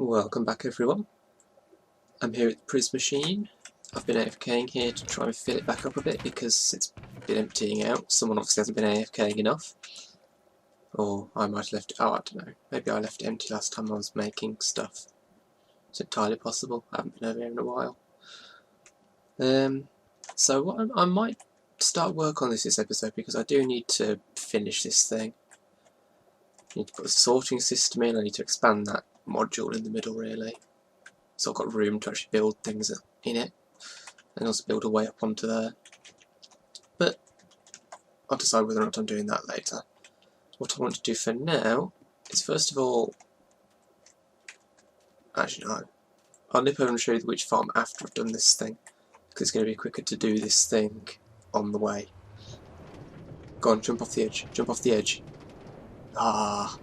Welcome back everyone. I'm here at the Prismachine. I've been AFKing here to try and fill it back up a bit because it's been emptying out. Someone obviously hasn't been AFKing enough. Or I might have left it, I don't know. Maybe I left it empty last time I was making stuff. It's entirely possible. I haven't been over here in a while. So what I might start work on this episode because I do need to finish this thing. I need to put a sorting system in, I need to expand that module in the middle really. So I've got room to actually build things in it and also build a way up onto there. But I'll decide whether or not I'm doing that later. What I want to do for now is first of all, actually no, I'll nip over and show you the witch farm after I've done this thing because it's going to be quicker to do this thing on the way. Go on, jump off the edge, jump off the edge. Ah.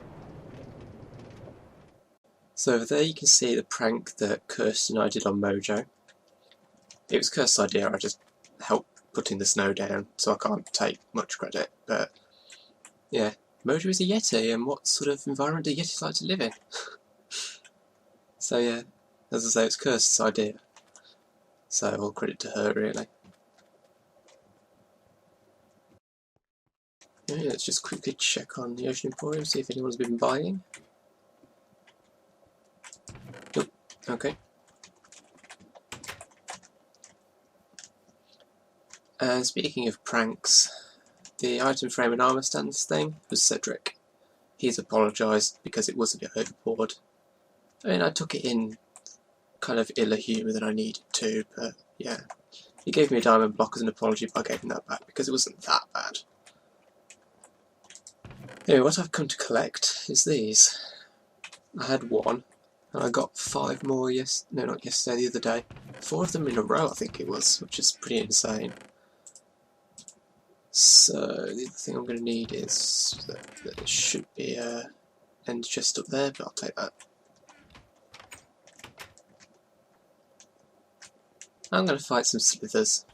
So over there you can see the prank that Kirsty and I did on Mojo. It was Kirsty's idea, I just helped putting the snow down, so I can't take much credit, but yeah, Mojo is a Yeti, and what sort of environment do Yetis like to live in? So yeah, as I say, it's Kirsty's idea, so all credit to her really. Yeah, let's just quickly check on the Ocean Emporium, see if anyone's been buying. Nope, okay. And speaking of pranks, the item frame and armour stands thing was Cedric. He's apologised because it was a bit overboard. I mean, I took it in kind of iller humour than I needed to, but yeah. He gave me a diamond block as an apology, but I gave him that back because it wasn't that bad. Anyway, what I've come to collect is these. I had one, and I got 5 more not yesterday, the other day. 4 of them in a row, I think it was, which is pretty insane. So, the other thing I'm going to need is that it should be a end chest up there, but I'll take that. I'm going to fight some slithers.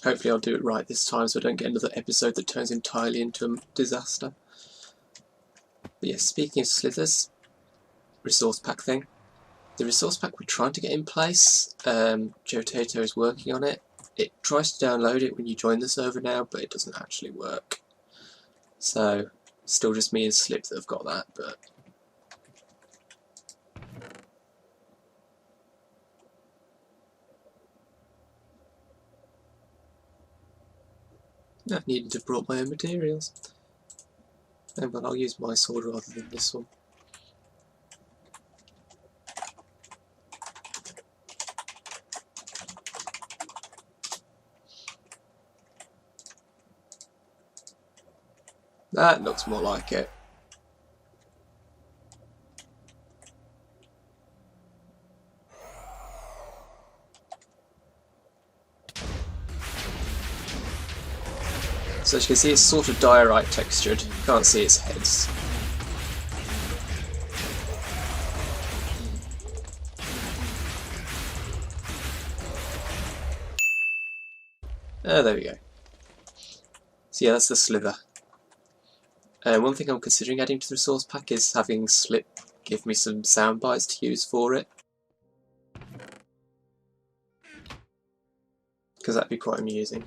Hopefully I'll do it right this time so I don't get another episode that turns entirely into a disaster. But yes, speaking of slithers, resource pack thing. The resource pack we're trying to get in place, Joe Tato is working on it. It tries to download it when you join the server now, but it doesn't actually work. So, still just me and Slip that have got that, but I needed to have brought my own materials. But I'll use my sword rather than this one. That looks more like it. So as you can see, it's sort of diorite textured. You can't see its heads. Oh, there we go. So yeah, that's the slither. One thing I'm considering adding to the resource pack is having Slip give me some sound bites to use for it. Because that'd be quite amusing.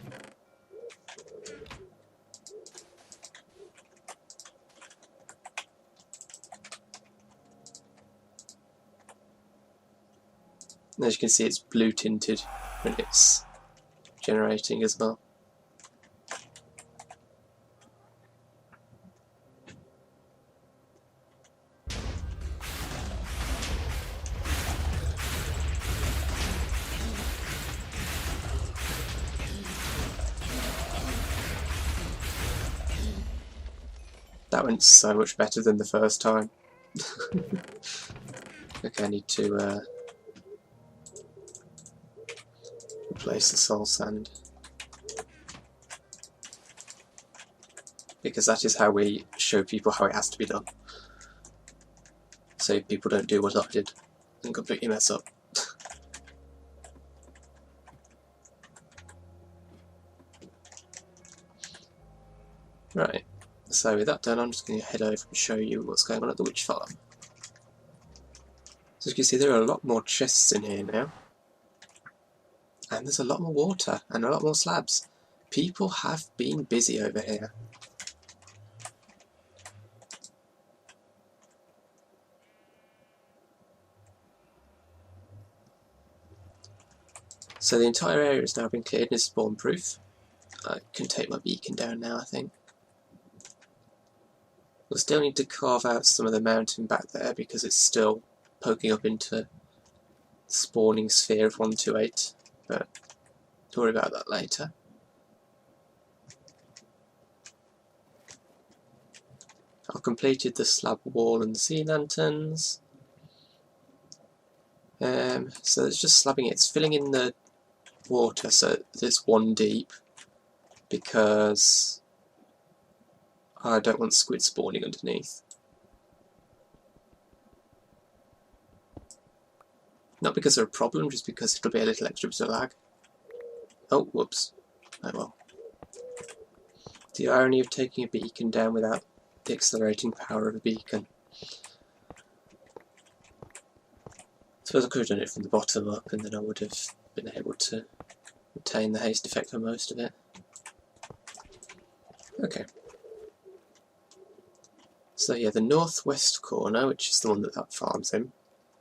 And as you can see, it's blue tinted when it's generating as well. That went so much better than the first time. Okay, I need to replace the soul sand. Because that is how we show people how it has to be done. So people don't do what I did and completely mess up. Right. So with that done, I'm just going to head over and show you what's going on at the witch farm. So as you can see, there are a lot more chests in here now. And there's a lot more water and a lot more slabs. People have been busy over here. So the entire area has now been cleared and is spawn proof. I can take my beacon down now, I think. We'll still need to carve out some of the mountain back there because it's still poking up into the spawning sphere of 128, but don't worry about that later. I've completed the slab wall and the sea lanterns. So it's just slabbing it. It's filling in the water so it's 1 deep because I don't want squid spawning underneath. Not because they're a problem, just because it'll be a little extra bit of lag. Oh, whoops. Oh well. The irony of taking a beacon down without the accelerating power of a beacon. I suppose I could have done it from the bottom up and then I would have been able to retain the haste effect for most of it. Okay. So yeah, the northwest corner, which is the one that farms in,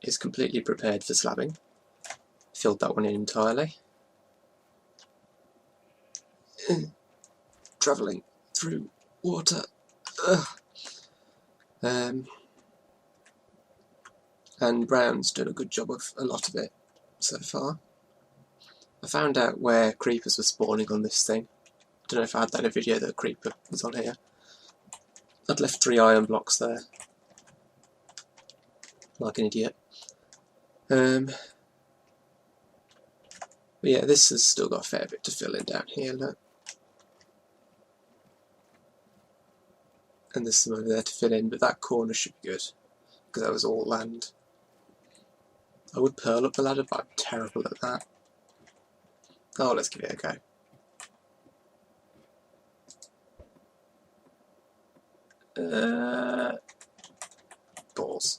is completely prepared for slabbing. Filled that one in entirely. Travelling through water. And Brown's done a good job of a lot of it so far. I found out where creepers were spawning on this thing. Don't know if I had that in a video that a creeper was on here. I'd left 3 iron blocks there. Like an idiot. But yeah, this has still got a fair bit to fill in down here, look. And there's some over there to fill in, but that corner should be good, because that was all land. I would pearl up the ladder, but I'm terrible at that. Oh, let's give it a go. Balls.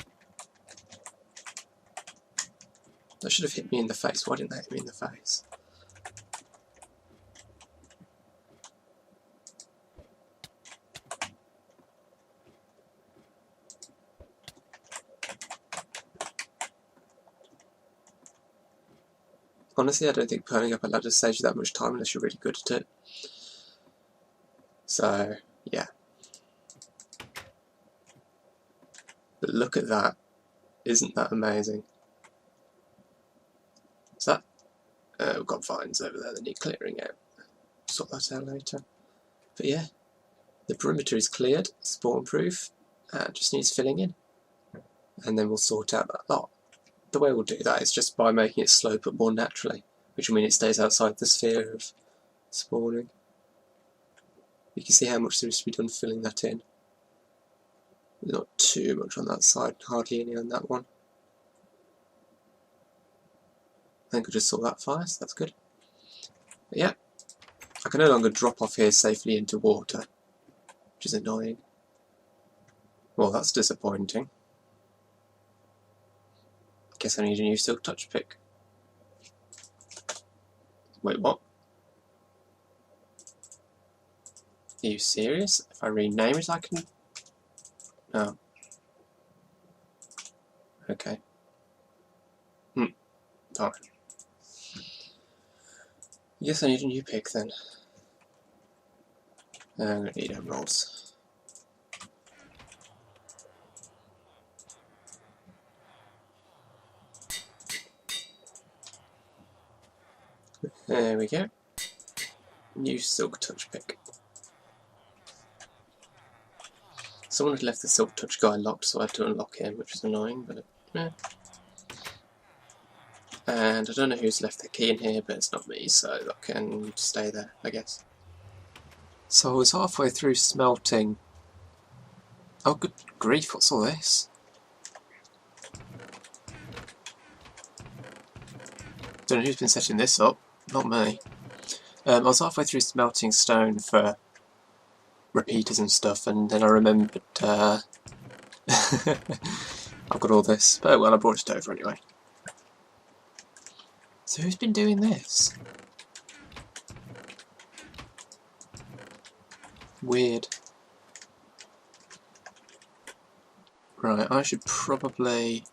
That should have hit me in the face. Why didn't that hit me in the face? Honestly, I don't think pulling up a ladder saves you that much time unless you're really good at it. So, yeah. But look at that. Isn't that amazing? Is that? We've got vines over there that need clearing out. Sort that out later. But yeah, the perimeter is cleared, spawn proof, just needs filling in. And then we'll sort out that lot. The way we'll do that is just by making it slope up more naturally, which will mean it stays outside the sphere of spawning. You can see how much there is to be done filling that in. Not too much on that side, hardly any on that one. I think I just saw that fire, so that's good. But yeah, I can no longer drop off here safely into water, which is annoying. Well, that's disappointing. Guess I need a new silk touch pick. Wait, what? Are you serious? If I rename it, I can... Oh. Okay. Fine. Guess I need a new pick then. I'm going to need emeralds. There we go. New silk touch pick. Someone had left the silk touch guy locked, so I had to unlock him, which is annoying, but yeah. And I don't know who's left the key in here, but it's not me, so that can stay there, I guess. So I was halfway through smelting. Oh, good grief, what's all this? Don't know who's been setting this up, not me. I was halfway through smelting stone for repeaters and stuff, and then I remembered I've got all this. But well, I brought it over anyway. So who's been doing this? Weird. Right, I should probably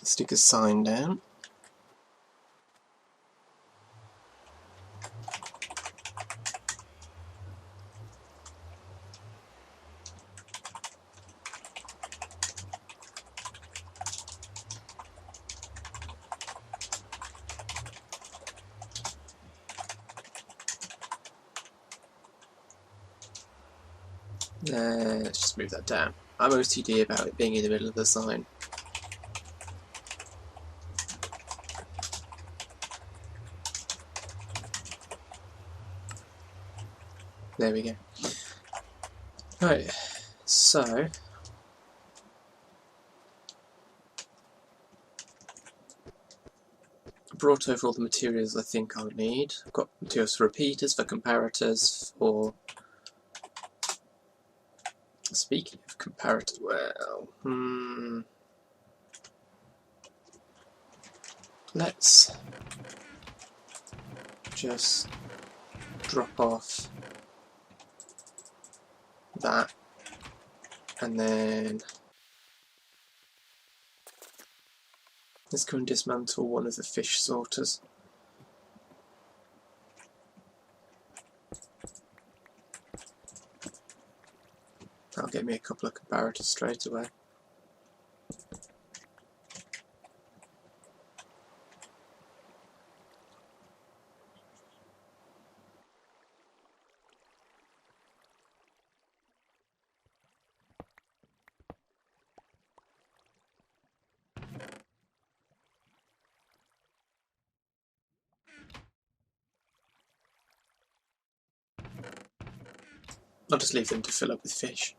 stick a sign down. Let's just move that down. I'm OCD about it being in the middle of the sign. There we go. Right, so I brought over all the materials I think I'll need. I've got materials for repeaters, for comparators, for... Speaking of comparators, well... Let's just drop off that, and then let's go and dismantle one of the fish sorters. That'll get me a couple of comparators straight away. I'll just leave them to fill up with fish.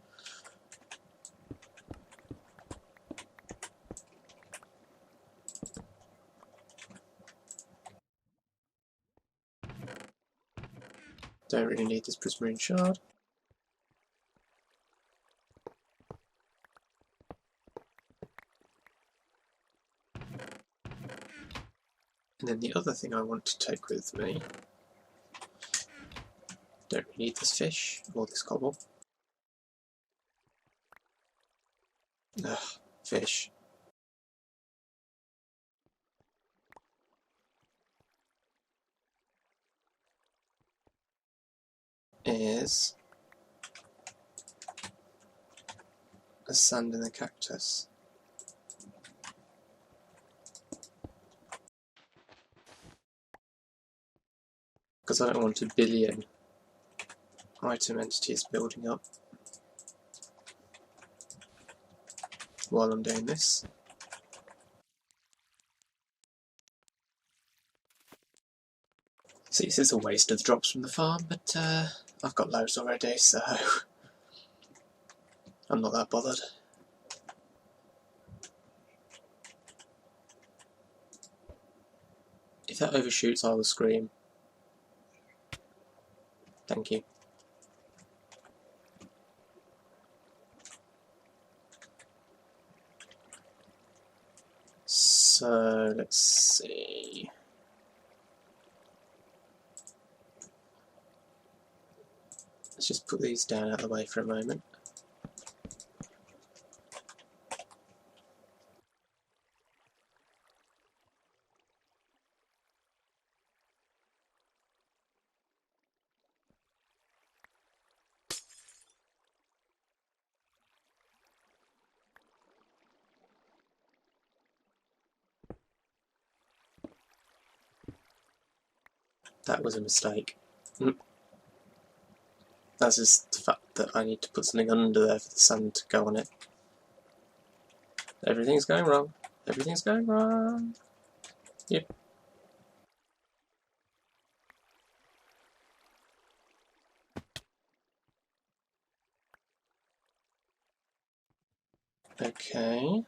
Don't really need this prismarine shard. And then the other thing I want to take with me, don't really need this fish or this cobble. Ugh, fish. Is a sand in the cactus. Because I don't want a billion item entities building up while I'm doing this. See, this is a waste of the drops from the farm, but I've got loads already, so I'm not that bothered. If that overshoots, I will scream. Thank you. So, let's see. Let's just put these down out of the way for a moment. That was a mistake. That's just the fact that I need to put something under there for the sand to go on it. Everything's going wrong. Everything's going wrong. Yep. Okay.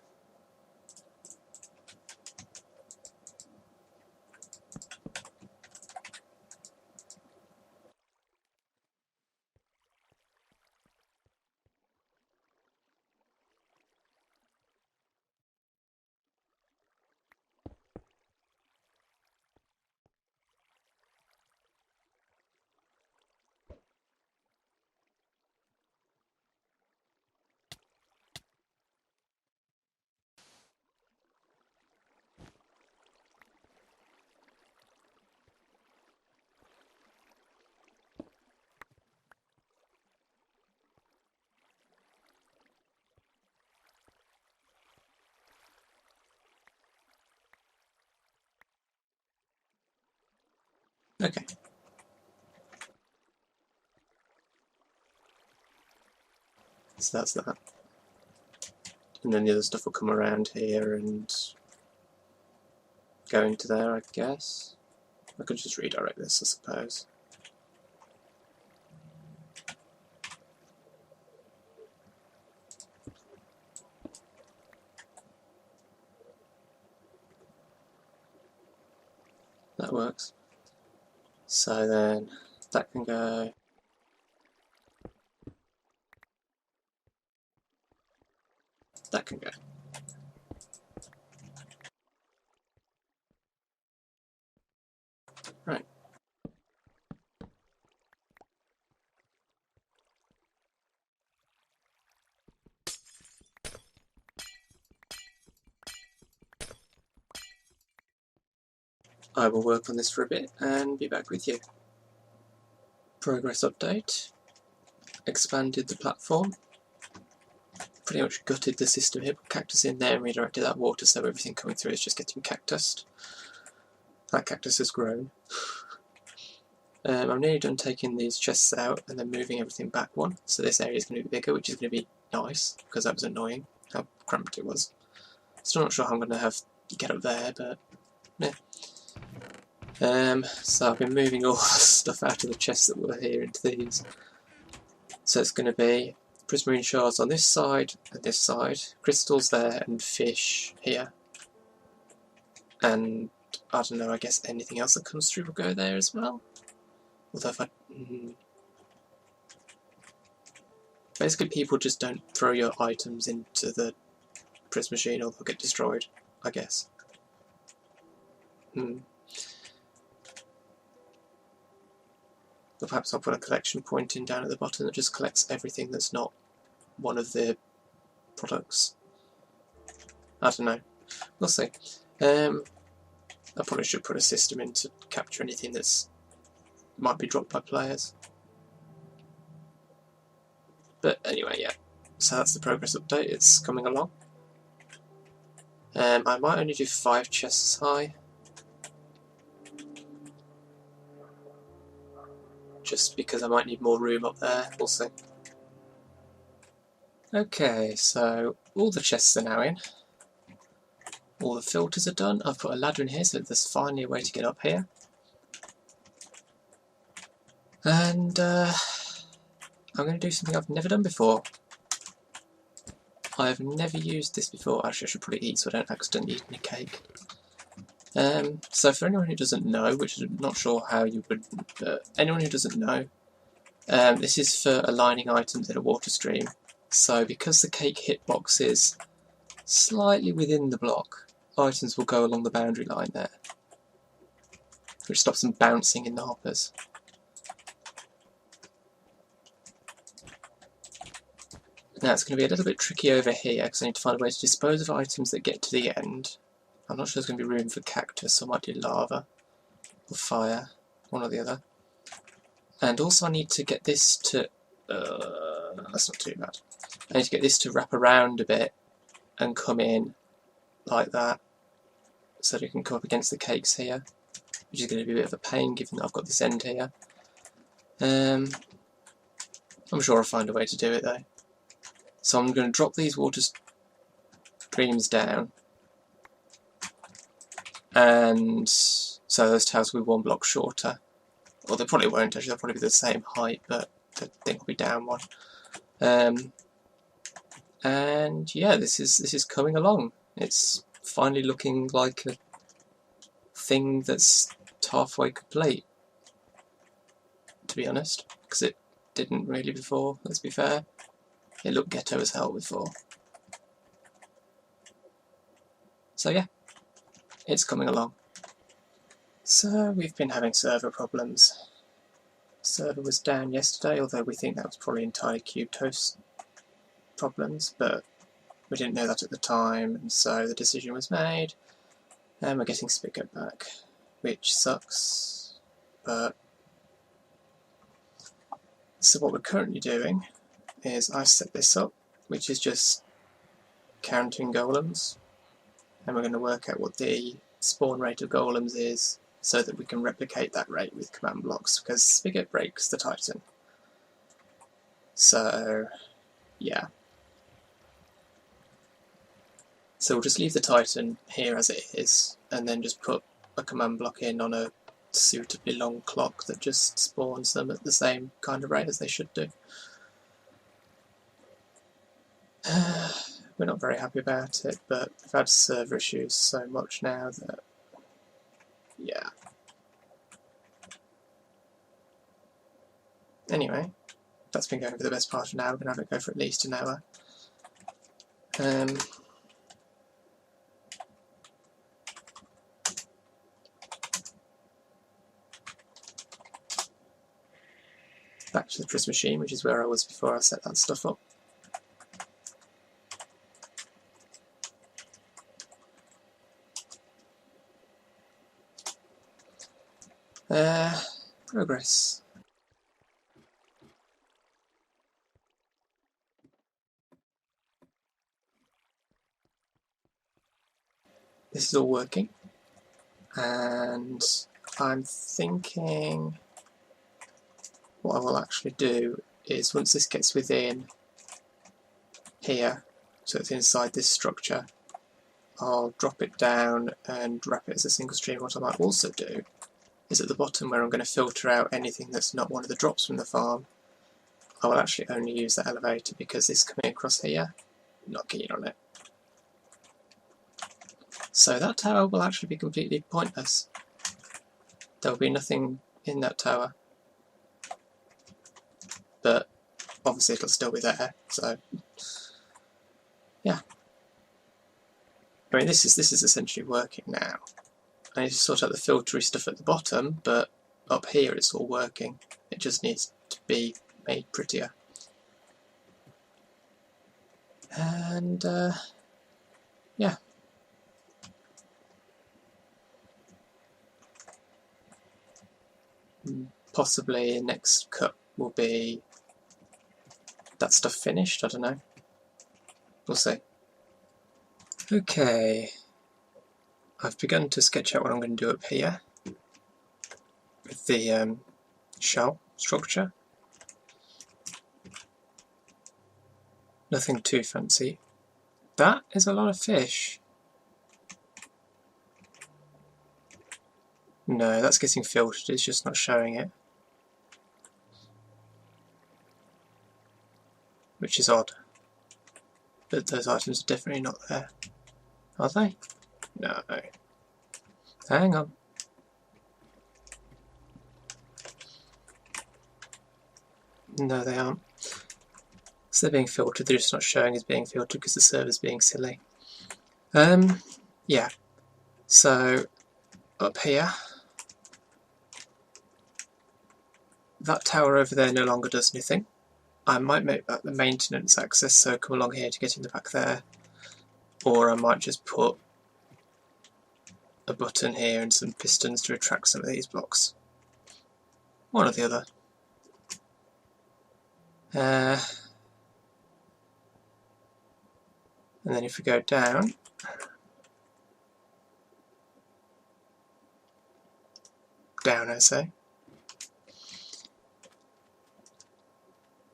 Okay. So that's that. And then the other stuff will come around here and go into there, I guess. I could just redirect this, I suppose. That works. So then that can go. That can go. Right. I will work on this for a bit and be back with you. Progress update. Expanded the platform. Pretty much gutted the system here, put cactus in there and redirected that water so everything coming through is just getting cactused. That cactus has grown. I'm nearly done taking these chests out and then moving everything back one, so this area is going to be bigger, which is going to be nice, because that was annoying, how cramped it was. Still not sure how I'm going to have to get up there, but yeah. So I've been moving all the stuff out of the chests that were here into these. So it's going to be prismarine shards on this side and this side, crystals there and fish here. And I don't know, I guess anything else that comes through will go there as well. Although if I... Basically people just don't throw your items into the Prismachine or they'll get destroyed, I guess. But perhaps I'll put a collection point in down at the bottom that just collects everything that's not one of the products. I don't know. We'll see. I probably should put a system in to capture anything that's might be dropped by players. But anyway, yeah. So that's the progress update. It's coming along. I might only do 5 chests high. Just because I might need more room up there. We'll see. Okay, so all the chests are now in. All the filters are done. I've put a ladder in here so there's finally a way to get up here. And I'm going to do something I've never done before. I've never used this before. Actually, I should probably eat so I don't accidentally eat any cake. So for anyone who doesn't know, which I'm not sure how you would, anyone who doesn't know, this is for aligning items in a water stream. So because the cake hitbox is slightly within the block, items will go along the boundary line there, which stops them bouncing in the hoppers. Now it's going to be a little bit tricky over here because I need to find a way to dispose of items that get to the end. I'm not sure there's going to be room for cactus, so I might do lava or fire, one or the other. And also I need to get this to... that's not too bad. I need to get this to wrap around a bit and come in like that so that it can come up against the cakes here, which is going to be a bit of a pain given that I've got this end here. I'm sure I'll find a way to do it though. So I'm going to drop these water streams down, and so those tiles will be 1 block shorter. Well, they probably won't actually, they'll probably be the same height, but the thing will be down 1. And yeah, this is coming along. It's finally looking like a thing that's halfway complete, to be honest, because it didn't really before, let's be fair. It looked ghetto as hell before. So yeah, it's coming along. So we've been having server problems. Server was down yesterday, although we think that was probably entirely Kiilstofte problems, but we didn't know that at the time, and so the decision was made, and we're getting Spigot back, which sucks, but... So what we're currently doing is I set this up, which is just counting golems, and we're going to work out what the spawn rate of golems is so that we can replicate that rate with command blocks, because Spigot breaks the Titan. So, yeah. So we'll just leave the Titan here as it is, and then just put a command block in on a suitably long clock that just spawns them at the same kind of rate as they should do. We're not very happy about it, but we've had server issues so much now that, yeah. Anyway, that's been going for the best part of an hour. We're going to have it go for at least an hour. Back to the Prismachine, which is where I was before I set that stuff up. Progress. This is all working, and I'm thinking what I will actually do is, once this gets within here, so it's inside this structure, I'll drop it down and wrap it as a single stream. What I might also do is, at the bottom where I'm going to filter out anything that's not one of the drops from the farm, I will actually only use that elevator, because this coming across here, I'm not keen on it. So that tower will actually be completely pointless. There will be nothing in that tower, but obviously it'll still be there, so yeah. I mean, this is essentially working now. I need to sort out the filtery stuff at the bottom, but up here it's all working. It just needs to be made prettier. And yeah. Possibly next cut will be that stuff finished, I don't know. We'll see. Okay, I've begun to sketch out what I'm going to do up here with the shell structure. Nothing too fancy. That is a lot of fish. No, that's getting filtered, it's just not showing it. Which is odd. But those items are definitely not there. Are they? No. Hang on. No, they aren't. So they're being filtered, they're just not showing as being filtered because the server's being silly. Yeah. So, up here, that tower over there no longer does anything. I might make that the maintenance access, so come along here to get in the back there. Or I might just put a button here and some pistons to retract some of these blocks. One or the other. And then if we go down, I say,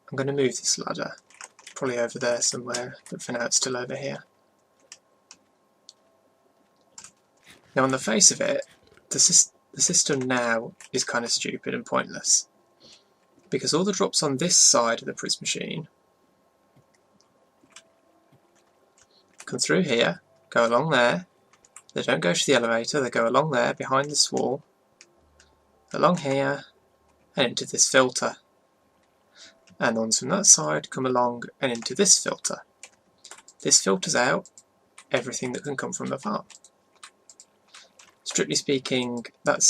I'm going to move this ladder, probably over there somewhere, but for now it's still over here. Now on the face of it, the system now is kind of stupid and pointless, because all the drops on this side of the Prismachine come through here, go along there, they don't go to the elevator, they go along there behind this wall, along here, and into this filter. And the ones from that side come along and into this filter. This filters out everything that can come from the farm. Strictly speaking, that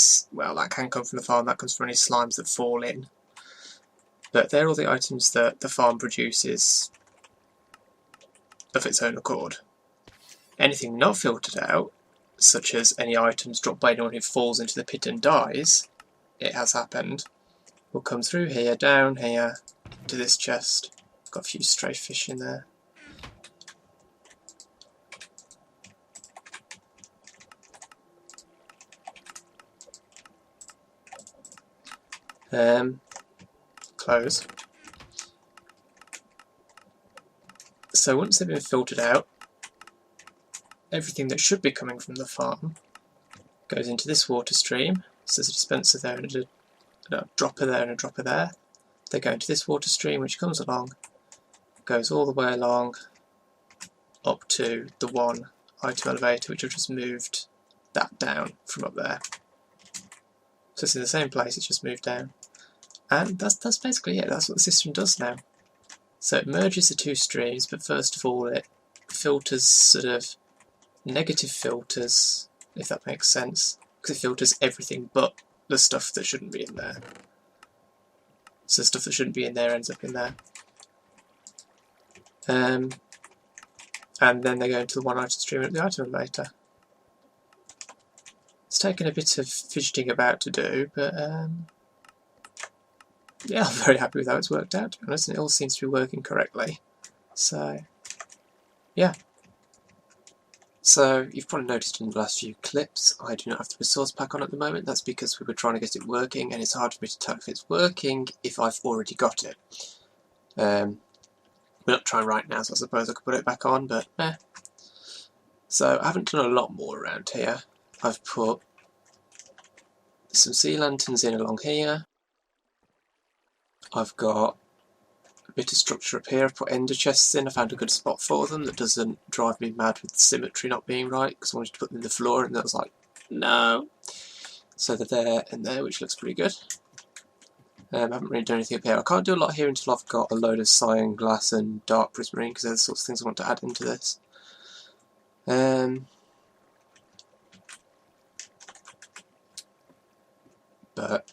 can come from the farm, that comes from any slimes that fall in. But they're all the items that the farm produces of its own accord. Anything not filtered out, such as any items dropped by anyone who falls into the pit and dies, it has happened, will come through here, down here, to this chest. Got a few stray fish in there. Close. So once they've been filtered out, everything that should be coming from the farm goes into this water stream. So there's a dispenser there and a dropper there and a dropper there. They go into this water stream, which comes along, goes all the way along up to the one item elevator, which I've just moved that down from up there. So it's in the same place, it's just moved down. And that's basically it, that's what the system does now. So it merges the two streams, but first of all it filters sort of negative filters, if that makes sense, because it filters everything but the stuff that shouldn't be in there. So the stuff that shouldn't be in there ends up in there. And then they go into the one item stream at the item elevator. It's taken a bit of fidgeting about to do, but yeah, I'm very happy with how it's worked out, to be honest, and it all seems to be working correctly. So, yeah. So, you've probably noticed in the last few clips, I do not have the resource pack on at the moment. That's because we were trying to get it working, and it's hard for me to tell if it's working if I've already got it. We're not trying right now, so I suppose I could put it back on, but eh. So, I haven't done a lot more around here. I've put some sea lanterns in along here. I've got a bit of structure up here. I've put ender chests in. I found a good spot for them that doesn't drive me mad with the symmetry not being right, because I wanted to put them in the floor and I was like, no. So they're there and there, which looks pretty good. I haven't really done anything up here. I can't do a lot here until I've got a load of cyan glass and dark prismarine, because they're the sorts of things I want to add into this. But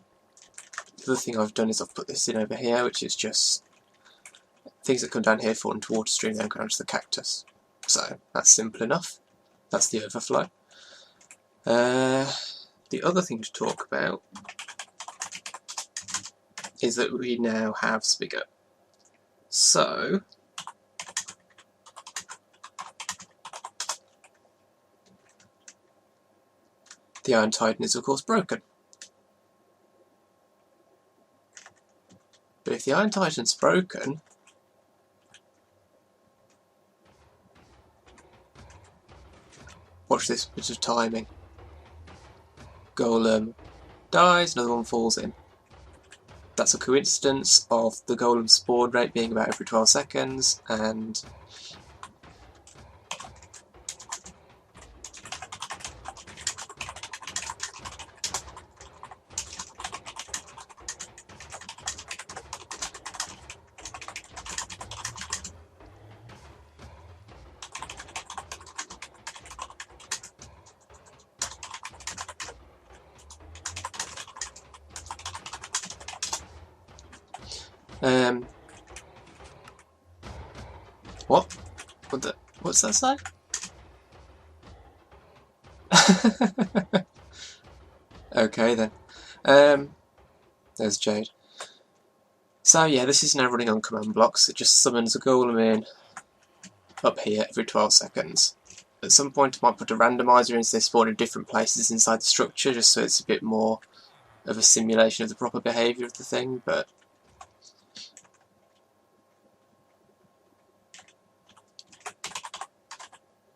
the other thing I've done is I've put this in over here, which is just things that come down here fall into water stream, then go down to the cactus. So that's simple enough. That's the overflow. The other thing to talk about is that we now have Spigot. So the Iron Titan is of course broken. But if the Iron Titan's broken, watch this bit of timing. Golem dies, another one falls in. That's a coincidence of the golem spawn rate being about every 12 seconds, and what? What's that say? Okay then. There's Jade. So yeah, this is now running on command blocks. It just summons a golem in up here every 12 seconds. At some point I might put a randomizer in so they spawn in different places inside the structure, just so it's a bit more of a simulation of the proper behaviour of the thing, but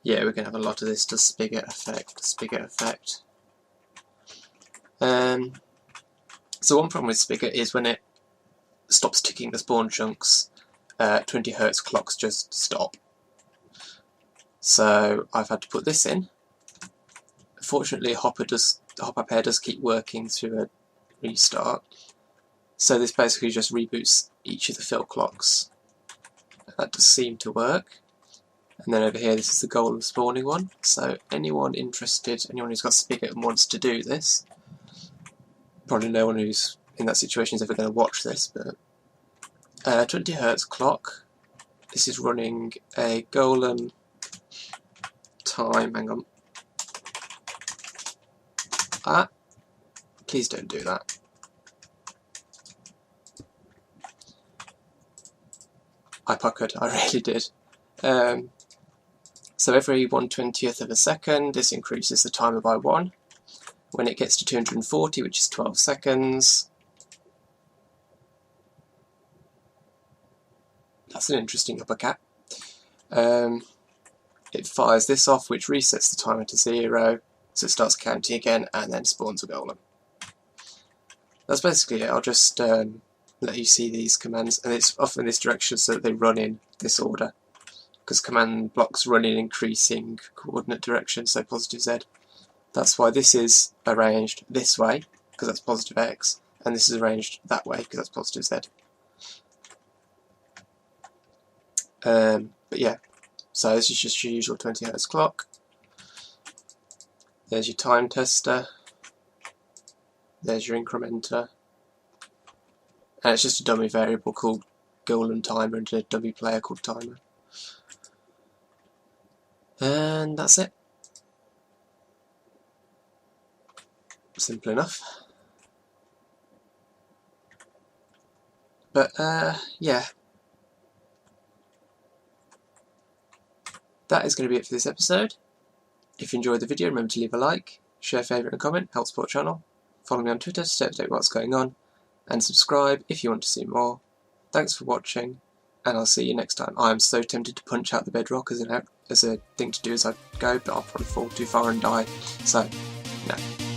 yeah, we're going to have a lot of this. Does spigot effect, spigot effect. So one problem with spigot is when it stops ticking the spawn chunks, 20 Hz clocks just stop. So I've had to put this in. Fortunately, the hopper pair does keep working through a restart. So this basically just reboots each of the fill clocks. That does seem to work. And then over here, this is the golem spawning one. So anyone interested, anyone who's got spigot and wants to do this, probably no one who's in that situation is ever going to watch this, but 20 Hz clock. This is running a golem time. Hang on. Ah, please don't do that. I puckered, I really did. So every 1/20th of a second, this increases the timer by 1. When it gets to 240, which is 12 seconds, That's an interesting uppercut. It fires this off, which resets the timer to 0, so it starts counting again and then spawns a golem. That's basically it. I'll just let you see these commands, and it's off in this direction so that they run in this order, because command blocks run in increasing coordinate direction, so positive Z. That's why this is arranged this way, because that's positive X, and this is arranged that way, because that's positive Z. But yeah, so this is just your usual 20 Hz clock. There's your time tester. There's your incrementer. And it's just a dummy variable called golem timer and a dummy player called timer. And that's it. Simple enough. But yeah. That is going to be it for this episode. If you enjoyed the video, remember to leave a like, share, favourite and comment, help support the channel. Follow me on Twitter to stay up to date with what's going on, and subscribe if you want to see more. Thanks for watching, and I'll see you next time. I'm so tempted to punch out the bedrock as a thing to do as I go, but I'll probably fall too far and die, so no.